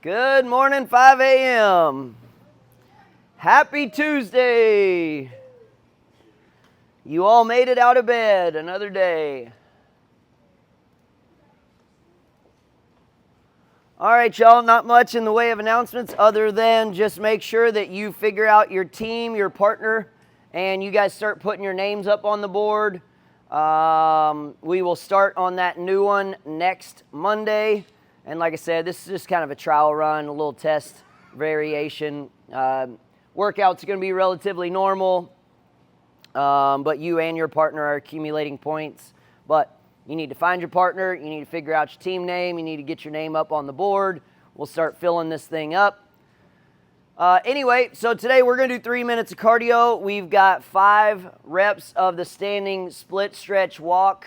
Good morning, 5 a.m. Happy Tuesday. You all made it out of bed another day. All right, y'all, not much in the way of announcements other than just make sure that you figure out your team, your partner, and you guys start putting your names up on the board. We will start on that new one next Monday. And like I said, this is just kind of a trial run, a little test variation. Workout's going to be relatively normal, but you and your partner are accumulating points. But you need to find your partner, you need to figure out your team name, you need to get your name up on the board. We'll start filling this thing up. Anyway, so today we're going to do 3 minutes of cardio. We've got 5 reps of the standing split stretch walk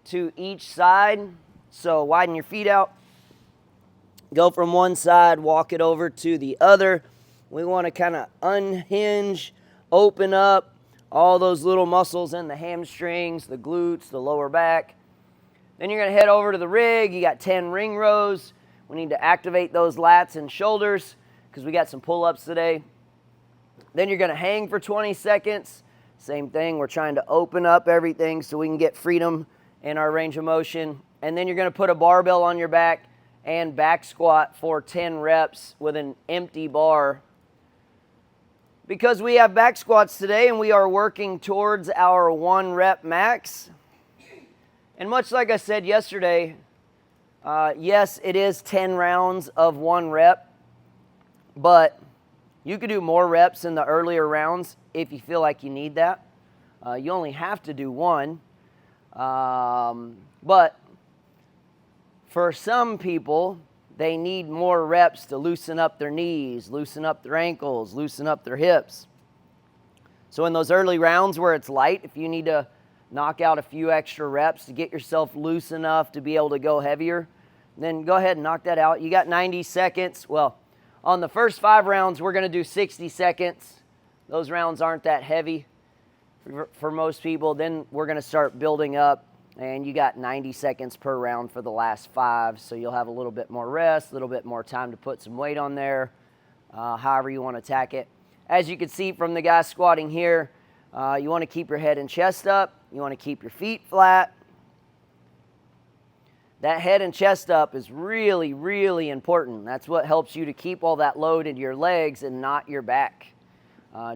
to each side. So widen your feet out. Go from one side, walk it over to the other. We want to kind of unhinge, open up all those little muscles in the hamstrings, the glutes, the lower back. Then you're going to head over to the rig. You got 10 ring rows. We need to activate those lats and shoulders because we got some pull-ups today. Then you're going to hang for 20 seconds. Same thing. We're trying to open up everything so we can get freedom in our range of motion. And then you're going to put a barbell on your back and back squat for 10 reps with an empty bar. Because we have back squats today and we are working towards our 1 rep max. And much like I said yesterday, yes, it is 10 rounds of 1 rep, but you could do more reps in the earlier rounds if you feel like you need that. You only have to do 1, but for some people, they need more reps to loosen up their knees, loosen up their ankles, loosen up their hips. So in those early rounds where it's light, if you need to knock out a few extra reps to get yourself loose enough to be able to go heavier, then go ahead and knock that out. You got 90 seconds. Well, on the first 5 rounds, we're going to do 60 seconds. Those rounds aren't that heavy for most people. Then we're going to start building up. And you got 90 seconds per round for the last 5, so you'll have a little bit more rest, a little bit more time to put some weight on there, however you want to attack it. As you can see from the guy squatting here, you want to keep your head and chest up. You want to keep your feet flat. That head and chest up is really, really important. That's what helps you to keep all that load into your legs and not your back.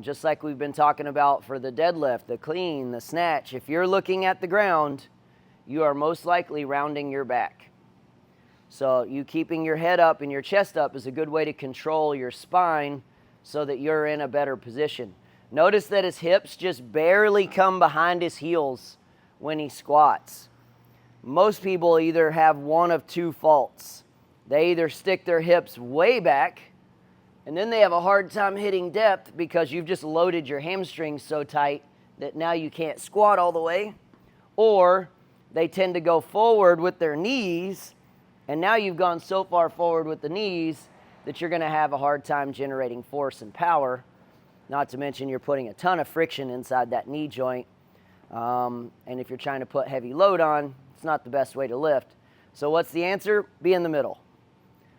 Just like we've been talking about for the deadlift, the clean, the snatch. If you're looking at the ground, you are most likely rounding your back. So you keeping your head up and your chest up is a good way to control your spine so that you're in a better position. Notice that his hips just barely come behind his heels when he squats. Most people either have one of 2 faults. They either stick their hips way back, and then they have a hard time hitting depth because you've just loaded your hamstrings so tight that now you can't squat all the way, or they tend to go forward with their knees, and now you've gone so far forward with the knees that you're going to have a hard time generating force and power, not to mention you're putting a ton of friction inside that knee joint, and if you're trying to put heavy load on, it's not the best way to lift. So what's the answer? Be in the middle,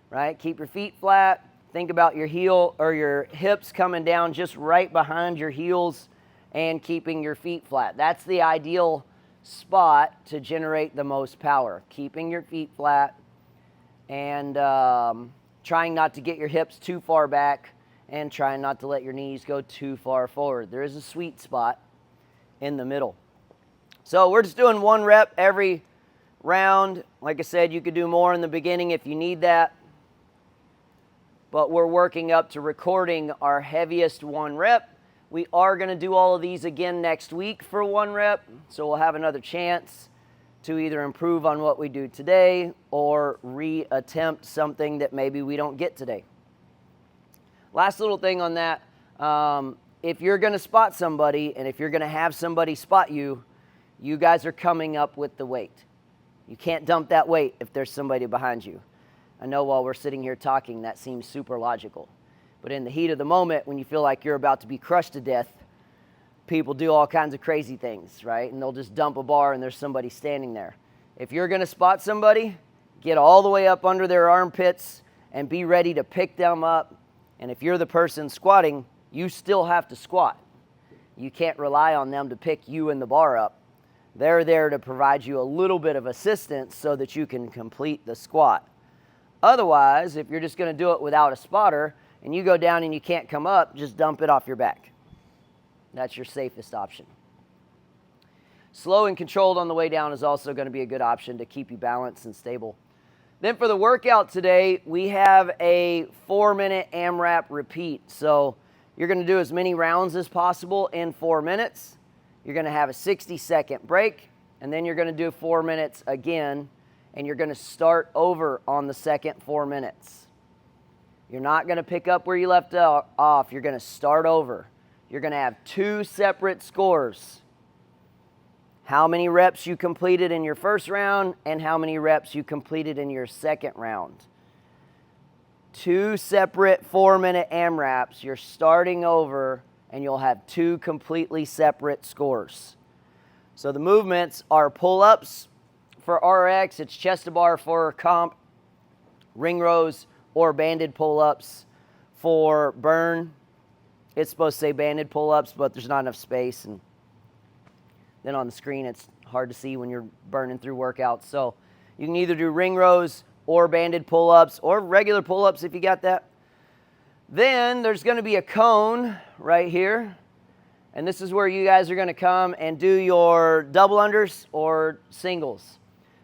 right? Keep your feet flat. Think about your heel or your hips coming down just right behind your heels and keeping your feet flat. That's the ideal spot to generate the most power. Keeping your feet flat and trying not to get your hips too far back and trying not to let your knees go too far forward. There is a sweet spot in the middle. So we're just doing 1 rep every round. Like I said, you could do more in the beginning if you need that. But we're working up to recording our heaviest 1 rep. We are going to do all of these again next week for 1 rep, so we'll have another chance to either improve on what we do today or reattempt something that maybe we don't get today. Last little thing on that, if you're going to spot somebody and if you're going to have somebody spot you, you guys are coming up with the weight. You can't dump that weight if there's somebody behind you. I know while we're sitting here talking, that seems super logical. But in the heat of the moment, when you feel like you're about to be crushed to death, people do all kinds of crazy things, right? And they'll just dump a bar and there's somebody standing there. If you're going to spot somebody, get all the way up under their armpits and be ready to pick them up. And if you're the person squatting, you still have to squat. You can't rely on them to pick you and the bar up. They're there to provide you a little bit of assistance so that you can complete the squat. Otherwise, if you're just going to do it without a spotter and you go down and you can't come up, just dump it off your back. That's your safest option. Slow and controlled on the way down is also going to be a good option to keep you balanced and stable. Then for the workout today, we have a 4-minute AMRAP repeat. So you're going to do as many rounds as possible in 4 minutes. You're going to have a 60-second break, and then you're going to do 4 minutes again, and you're going to start over on the second 4 minutes. You're not going to pick up where you left off. You're going to start over. You're going to have 2 separate scores. How many reps you completed in your first round and how many reps you completed in your second round. 2 separate 4-minute AMRAPs. You're starting over and you'll have 2 completely separate scores. So the movements are pull-ups for RX, it's chest to bar for comp, ring rows or banded pull-ups for burn. It's supposed to say banded pull-ups, but there's not enough space, and then on the screen it's hard to see when you're burning through workouts. So you can either do ring rows or banded pull-ups or regular pull-ups if you got that. Then there's going to be a cone right here, and this is where you guys are going to come and do your double unders or singles.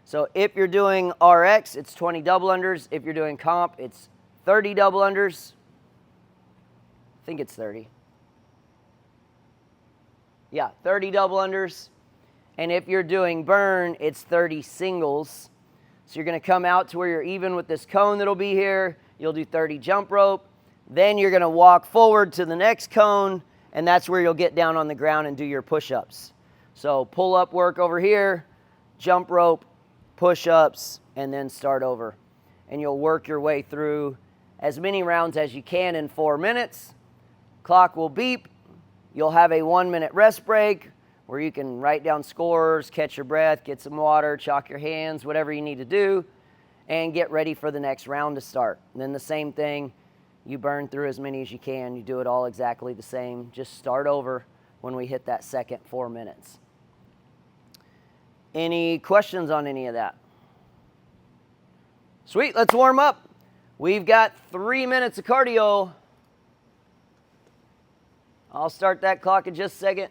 So if you're doing RX, it's 20 double unders. If you're doing comp, it's 30 double unders. I think it's 30. Yeah, 30 double unders. And if you're doing burn, it's 30 singles. So you're going to come out to where you're even with this cone that'll be here. You'll do 30 jump rope. Then you're going to walk forward to the next cone, and that's where you'll get down on the ground and do your push-ups. So pull-up work over here, jump rope, push-ups, and then start over. And you'll work your way through as many rounds as you can in 4 minutes. Clock will beep. You'll have a 1-minute rest break where you can write down scores, catch your breath, get some water, chalk your hands, whatever you need to do, and get ready for the next round to start. And then the same thing, you burn through as many as you can. You do it all exactly the same. Just start over when we hit that second 4 minutes. Any questions on any of that? Sweet, let's warm up. We've got 3 minutes of cardio. I'll start that clock in just a second.